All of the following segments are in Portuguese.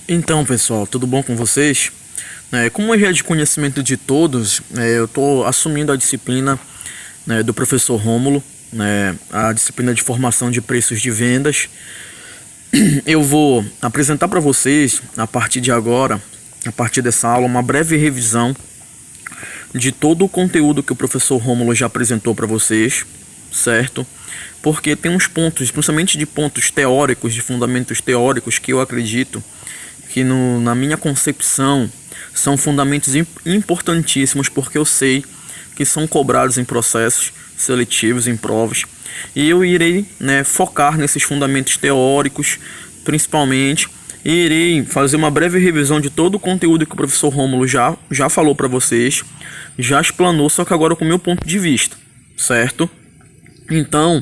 Então, pessoal, tudo bom com vocês? Como já é de conhecimento de todos, eu estou assumindo a disciplina, do professor Rômulo, a disciplina de formação de preços de vendas. Eu vou apresentar para vocês, a partir de agora, a partir dessa aula, uma breve revisão de todo o conteúdo que o professor Rômulo já apresentou para vocês, certo? Porque tem uns pontos, principalmente de pontos teóricos, de fundamentos teóricos, que eu acredito que na minha concepção são fundamentos importantíssimos, porque eu sei que são cobrados em processos seletivos, em provas, e eu irei focar nesses fundamentos teóricos principalmente, e irei fazer uma breve revisão de todo o conteúdo que o professor Rômulo já falou para vocês, já explanou, só que agora com o meu ponto de vista, certo? Então,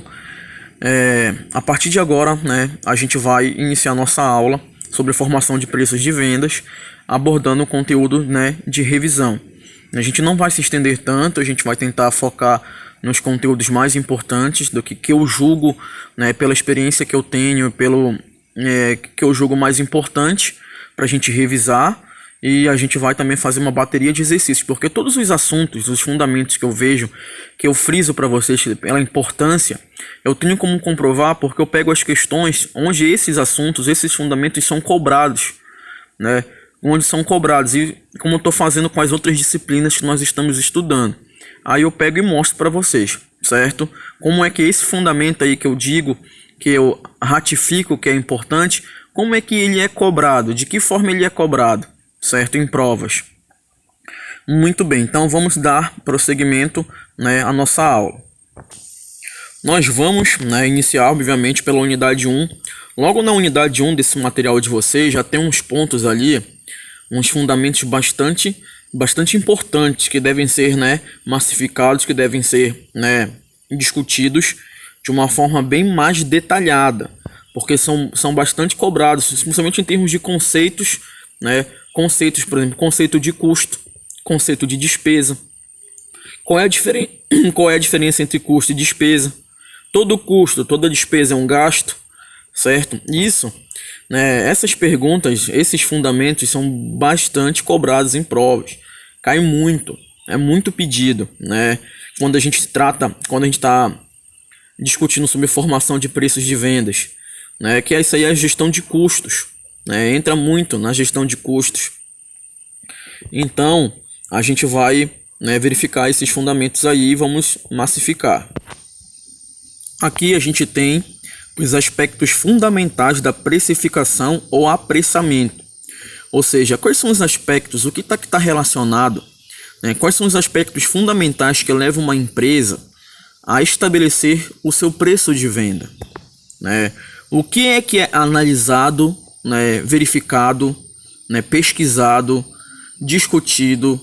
a partir de agora, a gente vai iniciar nossa aula sobre formação de preços de vendas, abordando o conteúdo de revisão. A gente não vai se estender tanto, a gente vai tentar focar nos conteúdos mais importantes do que eu julgo, pela experiência que eu tenho, pelo que eu julgo mais importante para a gente revisar. E a gente vai também fazer uma bateria de exercícios, porque todos os assuntos, os fundamentos que eu vejo, que eu friso para vocês pela importância, eu tenho como comprovar porque eu pego as questões onde esses assuntos, esses fundamentos são cobrados, onde são cobrados, e como eu estou fazendo com as outras disciplinas que nós estamos estudando. Aí eu pego e mostro para vocês, certo? Como é que esse fundamento aí que eu digo, que eu ratifico que é importante, como é que ele é cobrado, de que forma ele é cobrado, certo? Em provas. Muito bem, então vamos dar prosseguimento à nossa aula. Nós vamos iniciar, obviamente, pela unidade 1. Logo na unidade 1 desse material de vocês, já tem uns pontos ali, uns fundamentos bastante importantes que devem ser massificados, que devem ser discutidos de uma forma bem mais detalhada, porque são bastante cobrados, principalmente em termos de conceitos, conceitos, por exemplo, conceito de custo, conceito de despesa. Qual é a diferença entre custo e despesa? Todo custo, toda despesa é um gasto, certo? Isso, essas perguntas, esses fundamentos são bastante cobrados em provas. Cai muito, é muito pedido, quando a gente está discutindo sobre formação de preços de vendas, que isso aí é a gestão de custos. Entra muito na gestão de custos. Então, a gente vai verificar esses fundamentos aí e vamos massificar. Aqui a gente tem os aspectos fundamentais da precificação ou apressamento. Ou seja, quais são os aspectos, o que está relacionado, quais são os aspectos fundamentais que levam uma empresa a estabelecer o seu preço de venda. O que é analisado, verificado, pesquisado, discutido,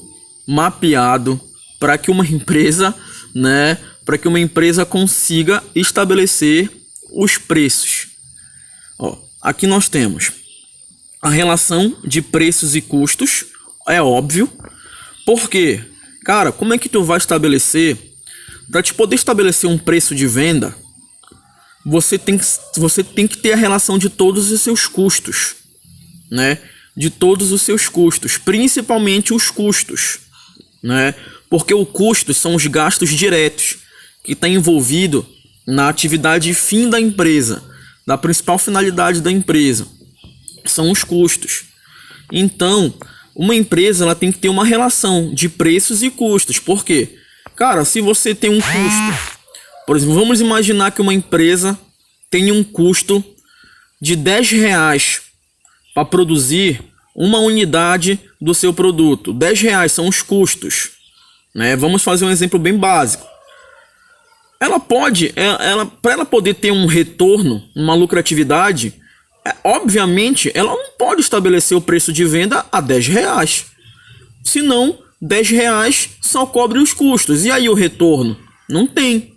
mapeado para que uma empresa, consiga estabelecer os preços. Aqui nós temos a relação de preços e custos, é óbvio. Por quê? Cara, como é que tu vai estabelecer? Para te poder estabelecer um preço de venda, você tem que ter a relação de todos os seus custos, de todos os seus custos, principalmente os custos, porque o custo são os gastos diretos que está envolvido na atividade fim da empresa, da principal finalidade da empresa, são os custos. Então, uma empresa ela tem que ter uma relação de preços e custos. Por quê? Cara, se você tem um custo, por exemplo, vamos imaginar que uma empresa tem um custo de R$10 para produzir uma unidade do seu produto. R$10 são os custos. Vamos fazer um exemplo bem básico. Para ela poder ter um retorno, uma lucratividade, obviamente, ela não pode estabelecer o preço de venda a R$10. Senão, R$10 só cobre os custos. E aí o retorno? Não tem.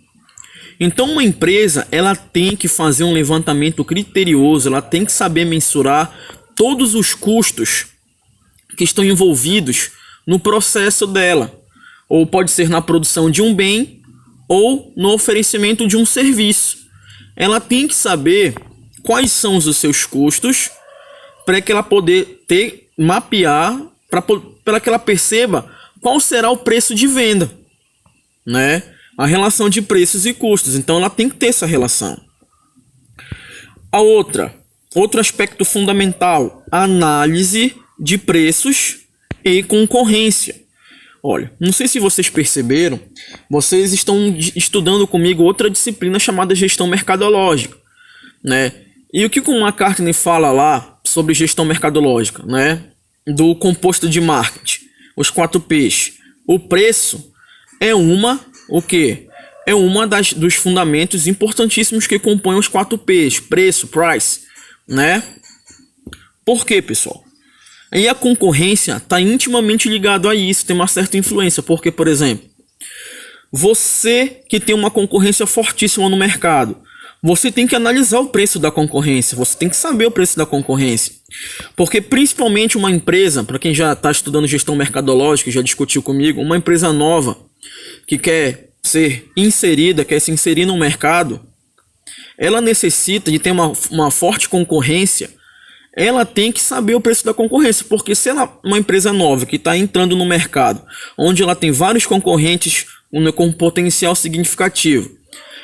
Então uma empresa ela tem que fazer um levantamento criterioso, ela tem que saber mensurar todos os custos que estão envolvidos no processo dela. Ou pode ser na produção de um bem ou no oferecimento de um serviço. Ela tem que saber quais são os seus custos para que ela poder mapear, para que ela perceba qual será o preço de venda, né? A relação de preços e custos. Então ela tem que ter essa relação. Outro aspecto fundamental, análise de preços e concorrência. Olha, não sei se vocês perceberam, vocês estão estudando comigo outra disciplina chamada gestão mercadológica, né? E o que o McCartney fala lá sobre gestão mercadológica, né? Do composto de marketing, os 4 P's. O preço é o quê? É uma dos fundamentos importantíssimos que compõem os 4 P's. Preço, price, né? Por quê, pessoal? E a concorrência está intimamente ligado a isso, tem uma certa influência. Porque, por exemplo, você que tem uma concorrência fortíssima no mercado, você tem que analisar o preço da concorrência, você tem que saber o preço da concorrência. Porque principalmente uma empresa, para quem já está estudando gestão mercadológica, já discutiu comigo, uma empresa nova que quer se inserir no mercado, ela necessita de ter uma forte concorrência. Ela tem que saber o preço da concorrência, porque se ela uma empresa nova que está entrando no mercado, onde ela tem vários concorrentes com potencial significativo,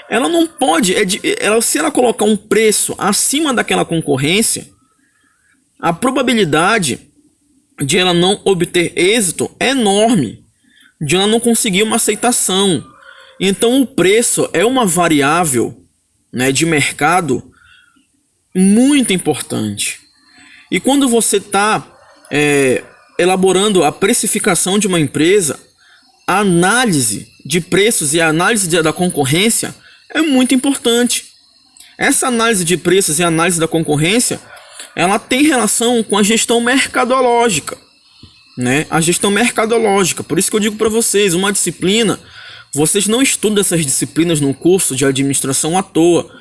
ela não pode, se ela colocar um preço acima daquela concorrência, a probabilidade de ela não obter êxito é enorme, de ela não conseguir uma aceitação. Então o preço é uma variável, né, de mercado muito importante. E quando você está elaborando a precificação de uma empresa, a análise de preços e a análise da concorrência é muito importante. Essa análise de preços e a análise da concorrência, ela tem relação com a gestão mercadológica, né? A gestão mercadológica. Por isso que eu digo para vocês, uma disciplina, vocês não estudam essas disciplinas no curso de administração à toa.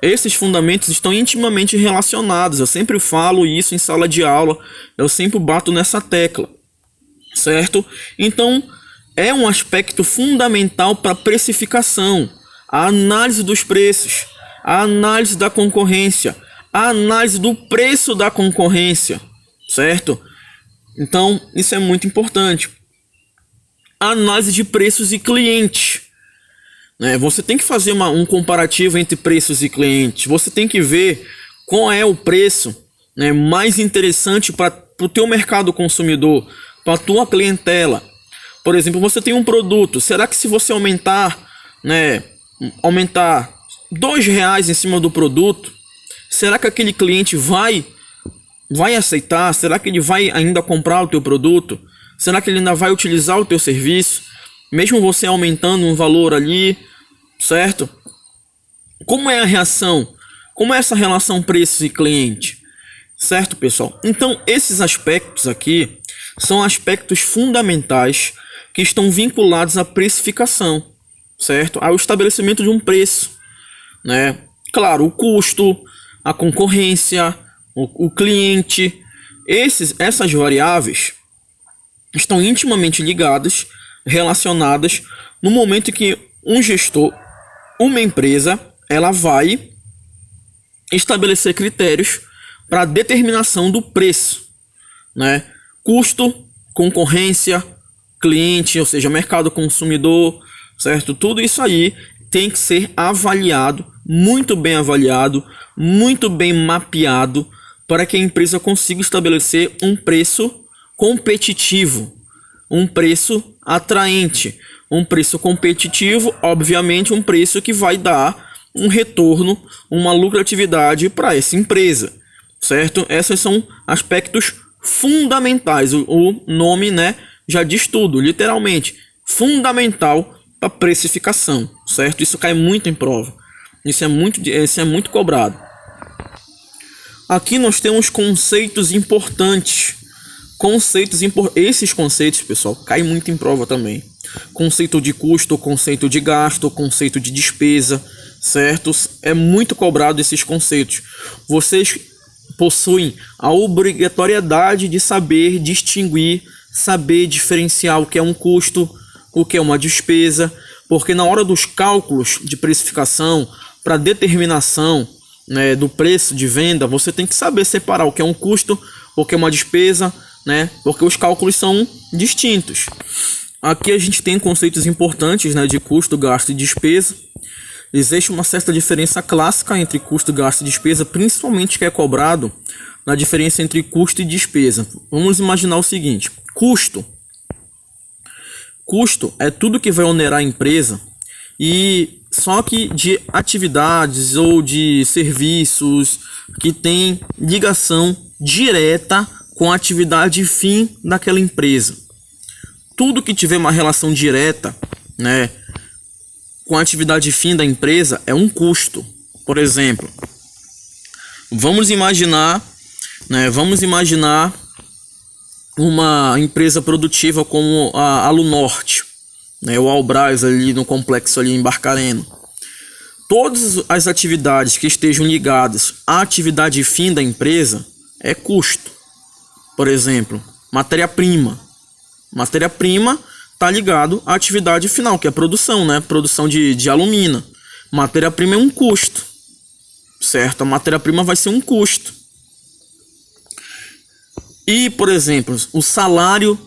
Esses fundamentos estão intimamente relacionados. Eu sempre falo isso em sala de aula, eu sempre bato nessa tecla, certo? Então, é um aspecto fundamental para a precificação, a análise dos preços, a análise da concorrência, a análise do preço da concorrência, certo? Então, isso é muito importante. A análise de preços e clientes. Você tem que fazer um comparativo entre preços e clientes. Você tem que ver qual é o preço, né, mais interessante para o teu mercado consumidor, para a tua clientela. Por exemplo, você tem um produto. Será que se você aumentar R$2 em cima do produto, será que aquele cliente vai aceitar? Será que ele vai ainda comprar o teu produto? Será que ele ainda vai utilizar o teu serviço? Mesmo você aumentando um valor ali, certo? Como é a reação? Como é essa relação preço e cliente? Certo, pessoal? Então, esses aspectos aqui são aspectos fundamentais que estão vinculados à precificação, certo? Ao estabelecimento de um preço, né? Claro, o custo, a concorrência, o cliente, essas variáveis estão intimamente ligadas, relacionadas no momento em que um gestor, uma empresa, ela vai estabelecer critérios para a determinação do preço, né? Custo, concorrência, cliente, ou seja, mercado consumidor, certo? Tudo isso aí tem que ser avaliado, muito bem mapeado, para que a empresa consiga estabelecer um preço competitivo, um preço atraente, um preço competitivo, obviamente um preço que vai dar um retorno, uma lucratividade para essa empresa, certo? Esses são aspectos fundamentais. O nome, né, já diz tudo, literalmente, fundamental para precificação, certo? Isso cai muito em prova, isso é muito cobrado. Aqui nós temos conceitos importantes. Esses conceitos, pessoal, caem muito em prova também. Conceito de custo, conceito de gasto, conceito de despesa, certo? É muito cobrado esses conceitos. Vocês possuem a obrigatoriedade de saber distinguir, saber diferenciar o que é um custo, o que é uma despesa, porque na hora dos cálculos de precificação, para determinação né, do preço de venda, você tem que saber separar o que é um custo, o que é uma despesa, né, porque os cálculos são distintos. Aqui a gente tem conceitos importantes, né, de custo, gasto e despesa. Existe uma certa diferença clássica entre custo, gasto e despesa, principalmente que é cobrado na diferença entre custo e despesa. Vamos imaginar o seguinte: custo é tudo que vai onerar a empresa, e só que de atividades ou de serviços que tem ligação direta com a atividade fim daquela empresa. Tudo que tiver uma relação direta, né, com a atividade fim da empresa é um custo. Por exemplo, vamos imaginar uma empresa produtiva como a Alunorte, né, o Albrás ali no complexo ali em Barcarena. Todas as atividades que estejam ligadas à atividade fim da empresa é custo. Por exemplo, matéria-prima. Matéria-prima está ligado à atividade final, que é a produção, né? Produção de alumina. Matéria-prima é um custo, certo? A matéria-prima vai ser um custo. E, por exemplo, o salário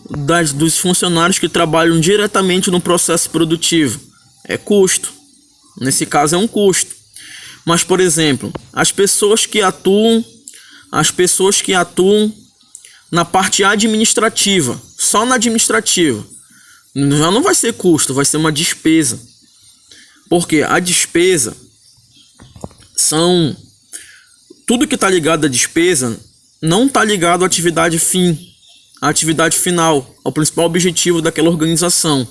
dos funcionários que trabalham diretamente no processo produtivo é custo. Nesse caso é um custo. Mas, por exemplo, as pessoas que atuam na parte administrativa, só na administrativa, já não vai ser custo, vai ser uma despesa. Porque a despesa são tudo que está ligado à despesa não está ligado à atividade fim, à atividade final, ao principal objetivo daquela organização.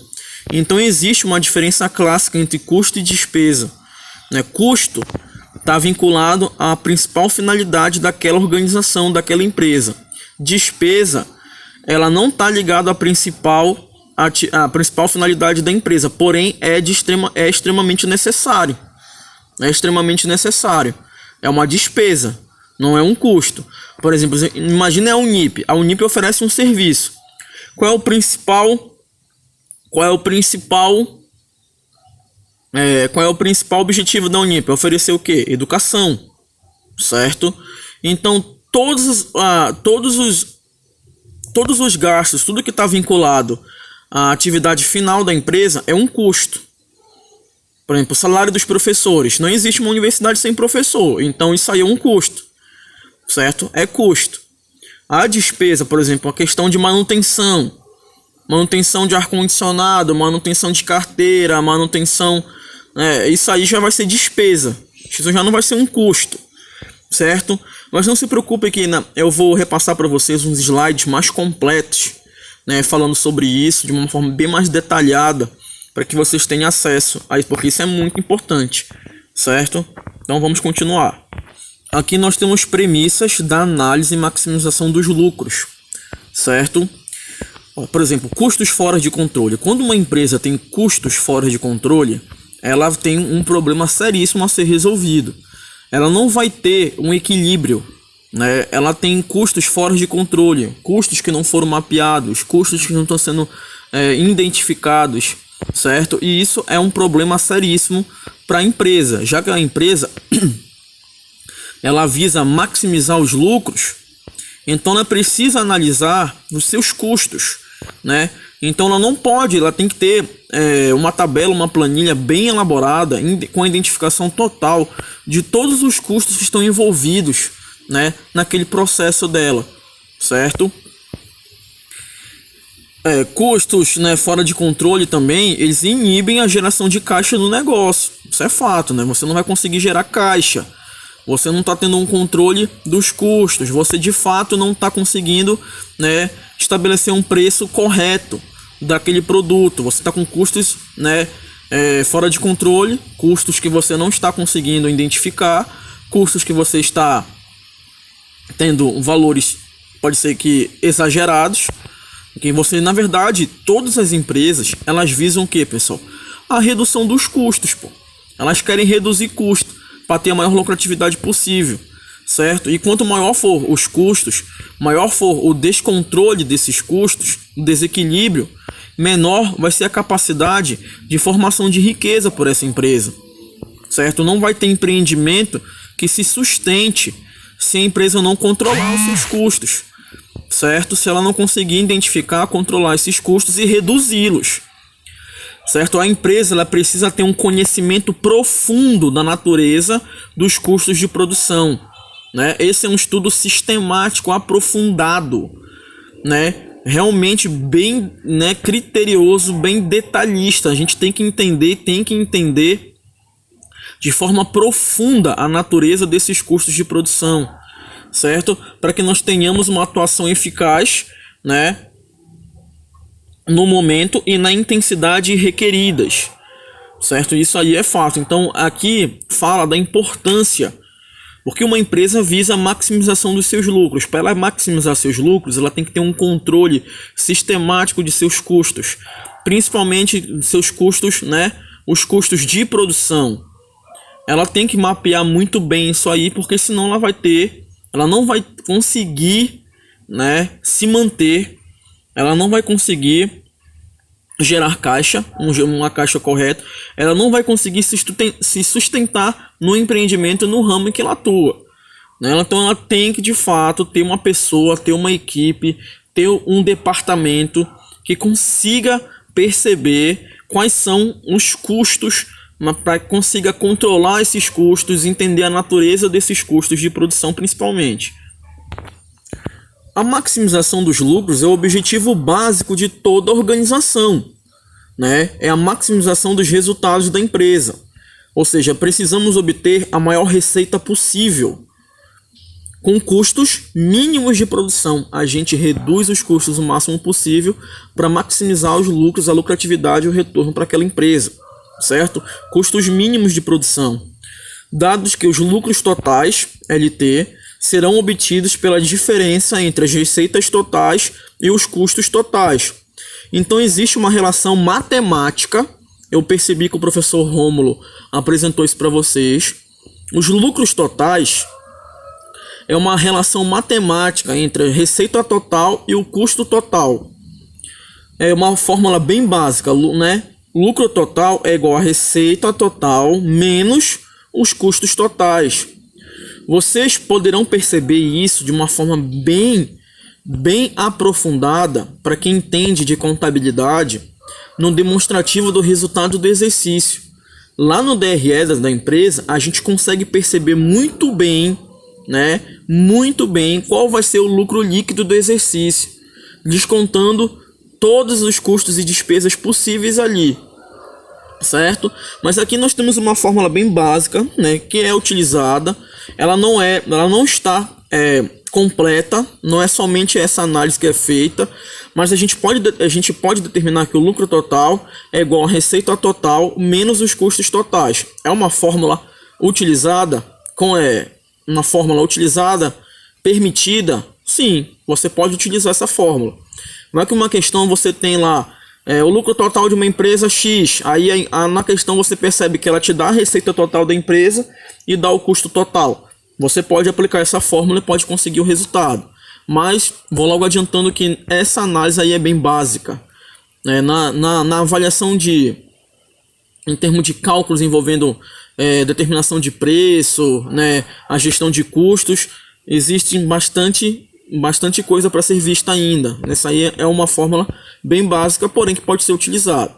Então existe uma diferença clássica entre custo e despesa, né? Custo está vinculado à principal finalidade daquela organização, daquela empresa. Despesa, ela não está ligada à principal finalidade da empresa, porém é extremamente necessário. É extremamente necessário. É uma despesa, não é um custo. Por exemplo, imagine a Unip. A Unip oferece um serviço. Qual é o principal objetivo da Unip? Oferecer o quê? Educação, certo? Então todos os gastos, tudo que está vinculado à atividade final da empresa é um custo. Por exemplo, o salário dos professores. Não existe uma universidade sem professor, então isso aí é um custo, certo? É custo. A despesa, por exemplo, a questão de manutenção de ar-condicionado, manutenção de carteira, manutenção, isso aí já vai ser despesa. Isso já não vai ser um custo, certo? Mas não se preocupe que eu vou repassar para vocês uns slides mais completos, né, falando sobre isso de uma forma bem mais detalhada, para que vocês tenham acesso a isso, porque isso é muito importante, certo? Então vamos continuar. Aqui nós temos premissas da análise e maximização dos lucros, certo? Por exemplo, custos fora de controle. Quando uma empresa tem custos fora de controle, ela tem um problema seríssimo a ser resolvido. Ela não vai ter um equilíbrio, né? Ela tem custos fora de controle, custos que não foram mapeados, custos que não estão sendo identificados, certo? E isso é um problema seríssimo para a empresa, já que a empresa ela visa maximizar os lucros, então ela precisa analisar os seus custos, né? Então ela tem que ter uma tabela, uma planilha bem elaborada, com a identificação total de todos os custos que estão envolvidos, né, naquele processo dela, certo? Custos, né, fora de controle também, eles inibem a geração de caixa do negócio. Isso é fato, né? Você não vai conseguir gerar caixa. Você não está tendo um controle dos custos. Você de fato não está conseguindo, né, estabelecer um preço correto daquele produto. Você está com custos, né, fora de controle, custos que você não está conseguindo identificar, custos que você está tendo valores, pode ser que exagerados. Que você, na verdade, todas as empresas, elas visam o que, pessoal? A redução dos custos, pô. Elas querem reduzir custo para ter a maior lucratividade possível, certo? E quanto maior for os custos, maior for o descontrole desses custos, o desequilíbrio, menor vai ser a capacidade de formação de riqueza por essa empresa, certo? Não vai ter empreendimento que se sustente se a empresa não controlar os seus custos, certo? Se ela não conseguir identificar, controlar esses custos e reduzi-los, certo? A empresa ela precisa ter um conhecimento profundo da natureza dos custos de produção, né? Esse é um estudo sistemático, aprofundado, né? Realmente bem, né, criterioso, bem detalhista. A gente tem que entender de forma profunda a natureza desses custos de produção, certo? Para que nós tenhamos uma atuação eficaz, né, no momento e na intensidade requeridas, certo? Isso aí é fato. Então aqui fala da importância, porque uma empresa visa a maximização dos seus lucros. Para ela maximizar seus lucros, ela tem que ter um controle sistemático de seus custos, principalmente seus custos, né, os custos de produção. Ela tem que mapear muito bem isso aí, porque senão ela não vai conseguir, né, se manter, ela não vai conseguir gerar caixa, uma caixa correta, ela não vai conseguir se sustentar no empreendimento, no ramo em que ela atua, né? Então ela tem que de fato ter uma pessoa, ter uma equipe, ter um departamento que consiga perceber quais são os custos, para que consiga controlar esses custos, entender a natureza desses custos de produção principalmente. A maximização dos lucros é o objetivo básico de toda organização, né? É a maximização dos resultados da empresa. Ou seja, precisamos obter a maior receita possível com custos mínimos de produção. A gente reduz os custos o máximo possível para maximizar os lucros, a lucratividade e o retorno para aquela empresa, certo? Custos mínimos de produção. Dados que os lucros totais, LT, serão obtidos pela diferença entre as receitas totais e os custos totais. Então existe uma relação matemática. Eu percebi que o professor Rômulo apresentou isso para vocês. Os lucros totais é uma relação matemática entre a receita total e o custo total. É uma fórmula bem básica, né? Lucro total é igual a receita total menos os custos totais. Vocês poderão perceber isso de uma forma bem aprofundada para quem entende de contabilidade no demonstrativo do resultado do exercício. Lá no DRE da empresa, a gente consegue perceber muito bem, né? Muito bem qual vai ser o lucro líquido do exercício, descontando todos os custos e despesas possíveis ali, certo? Mas aqui nós temos uma fórmula bem básica, né, que é utilizada. Ela não está completa, não é somente essa análise que é feita, mas a gente pode determinar que o lucro total é igual a receita total menos os custos totais. É uma fórmula utilizada permitida? Sim, você pode utilizar essa fórmula. Não é que uma questão você tem lá o lucro total de uma empresa X, aí na questão você percebe que ela te dá a receita total da empresa e dá o custo total. Você pode aplicar essa fórmula e pode conseguir o resultado. Mas vou logo adiantando que essa análise aí é bem básica. Na avaliação em termos de cálculos envolvendo determinação de preço, né, a gestão de custos, existe bastante coisa para ser vista ainda. Essa aí é uma fórmula bem básica, porém que pode ser utilizada.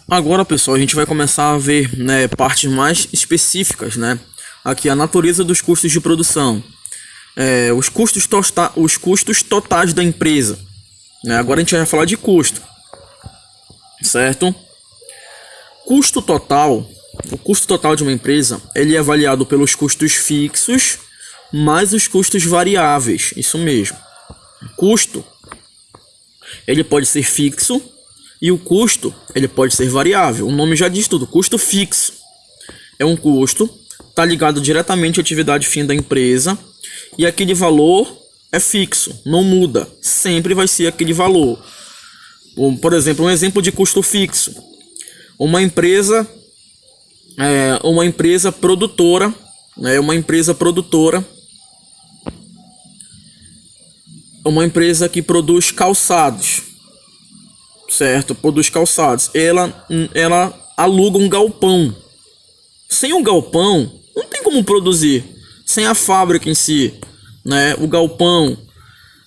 Agora, pessoal, a gente vai começar a ver, né, partes mais específicas, né? Aqui a natureza dos custos de produção, os custos totais da empresa, né? Agora a gente vai falar de custo, certo? O custo total de uma empresa, ele é avaliado pelos custos fixos mais os custos variáveis. Isso mesmo. Custo, ele pode ser fixo e o custo, ele pode ser variável. O nome já diz tudo. Custo fixo é um custo, está ligado diretamente à atividade fim da empresa e aquele valor é fixo, não muda, sempre vai ser aquele valor. Por exemplo, um exemplo de custo fixo: uma empresa produtora, né, uma empresa que produz calçados, certo? Produz calçados. Ela aluga um galpão. Sem um galpão, como produzir sem a fábrica em si, né? O galpão.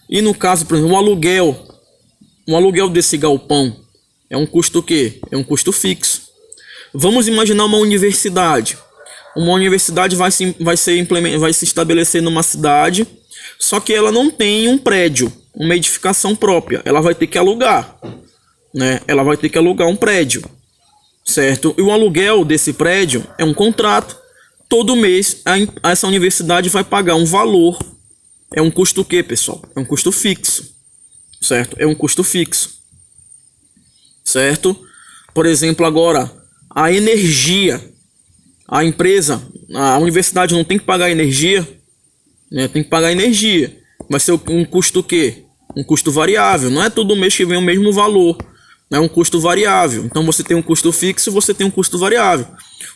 E no caso, por exemplo, o aluguel desse galpão é um custo o quê? É um custo fixo. Vamos imaginar uma universidade. Uma universidade vai se estabelecer numa cidade, só que ela não tem um prédio, uma edificação própria. Ela vai ter que alugar, né? Ela vai ter que alugar um prédio, certo? E o aluguel desse prédio é um contrato. Todo mês essa universidade vai pagar um valor. É um custo o quê, pessoal? É um custo fixo, certo? É um custo fixo, certo? Por exemplo, agora, a energia. A universidade não tem que pagar energia, né? Tem que pagar energia. Vai ser um custo o quê? Um custo variável. Não é todo mês que vem o mesmo valor. É um custo variável. Então você tem um custo fixo e você tem um custo variável.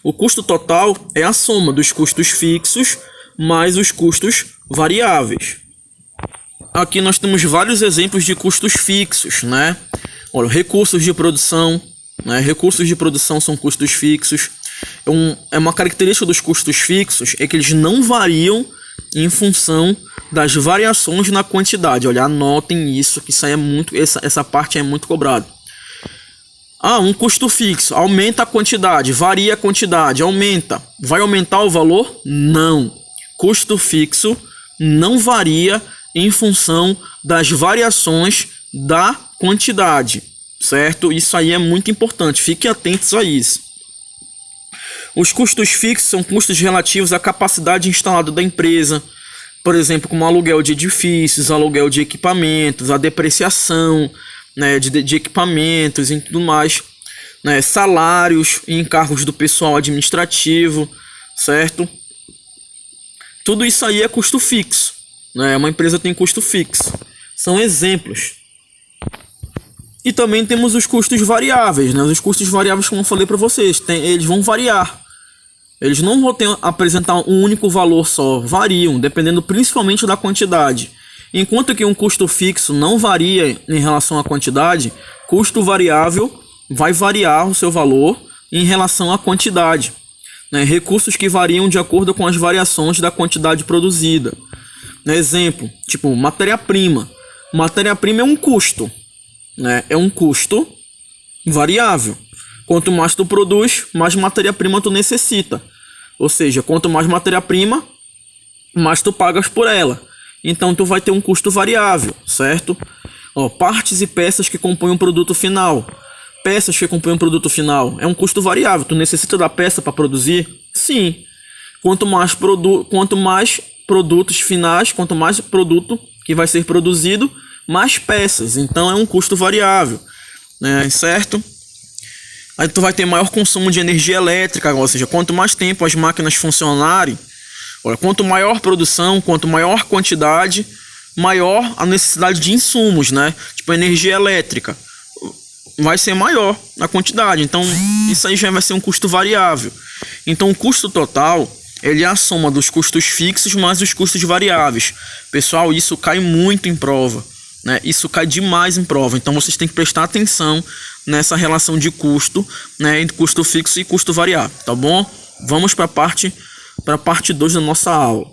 O custo total é a soma dos custos fixos mais os custos variáveis. Aqui nós temos vários exemplos de custos fixos, né? Olha, recursos de produção, né? Recursos de produção são custos fixos. É uma característica dos custos fixos é que eles não variam em função das variações na quantidade. Olha, anotem isso, que isso aí é muito, essa parte é muito cobrada. Um custo fixo, aumenta a quantidade, varia a quantidade, aumenta. Vai aumentar o valor? Não. Custo fixo não varia em função das variações da quantidade, certo? Isso aí é muito importante, fiquem atentos a isso. Os custos fixos são custos relativos à capacidade instalada da empresa, por exemplo, como aluguel de edifícios, aluguel de equipamentos, a depreciação, né, de equipamentos e tudo mais, né, salários e encargos do pessoal administrativo, certo? Tudo isso aí é custo fixo, né? Uma empresa tem custo fixo. São exemplos. E também temos os custos variáveis, né? Os custos variáveis, como eu falei para vocês, eles vão variar. Eles não vão apresentar um único valor só, variam, dependendo principalmente da quantidade. Enquanto que um custo fixo não varia em relação à quantidade, custo variável vai variar o seu valor em relação à quantidade, né? Recursos que variam de acordo com as variações da quantidade produzida. Exemplo, tipo matéria-prima. Matéria-prima é um custo, né? É um custo variável. Quanto mais tu produz, mais matéria-prima tu necessita. Ou seja, quanto mais matéria-prima, mais tu pagas por ela. Então tu vai ter um custo variável, certo? Partes e peças que compõem um produto final. Peças que compõem um produto final é um custo variável. Tu necessita da peça para produzir? Sim. Quanto mais produtos finais, quanto mais produto que vai ser produzido, mais peças. Então é um custo variável, né? Certo? Aí tu vai ter maior consumo de energia elétrica, ou seja, quanto mais tempo as máquinas funcionarem, quanto maior produção, quanto maior quantidade, maior a necessidade de insumos, né? Tipo, energia elétrica vai ser maior a quantidade. Então, isso aí já vai ser um custo variável. Então, o custo total, ele é a soma dos custos fixos mais os custos variáveis. Pessoal, isso cai muito em prova, né? Isso cai demais em prova. Então, vocês têm que prestar atenção nessa relação de custo, né, entre custo fixo e custo variável, tá bom? Vamos para a parte 2 da nossa aula.